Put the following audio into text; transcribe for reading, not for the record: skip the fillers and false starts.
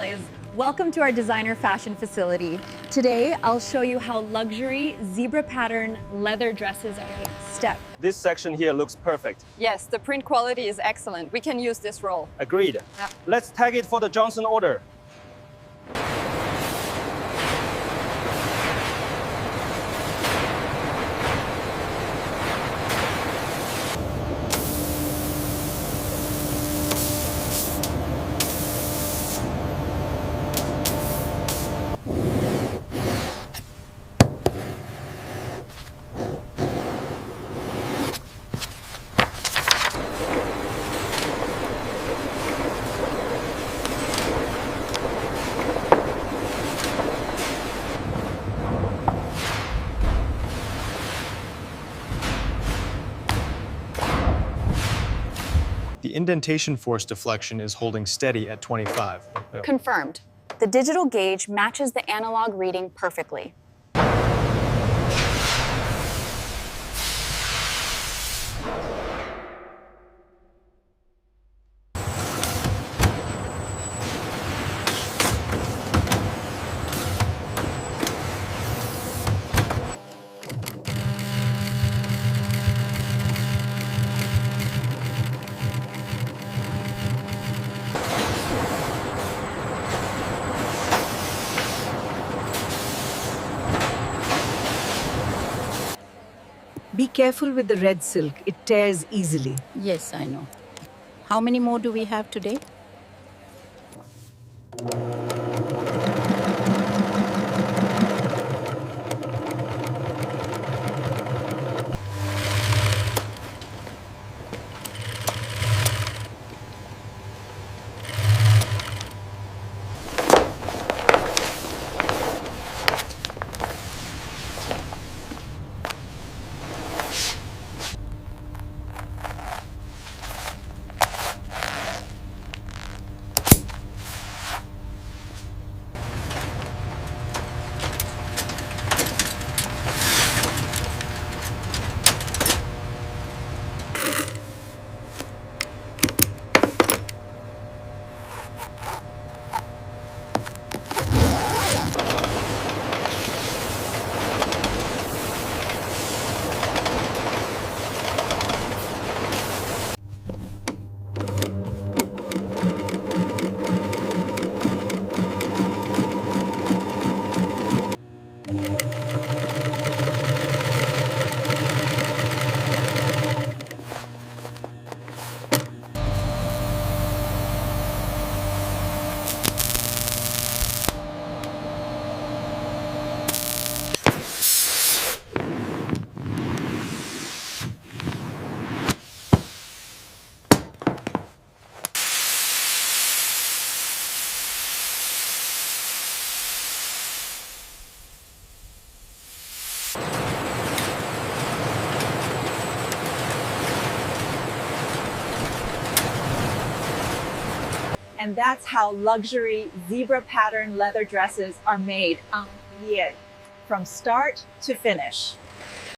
girlies. Welcome to our designer fashion facility. Today, I'll show you how luxury zebra pattern leather dresses are made step. This section here looks perfect. Yes, the print quality is excellent. We can use this roll. Agreed. Yeah. Let's tag it for the Johnson order. The indentation force deflection is holding steady at 25. Confirmed. The digital gauge matches the analog reading perfectly. Be careful with the red silk. It tears easily. Yes, I know. How many more do we have today? And that's how luxury zebra pattern leather dresses are made. From start to finish.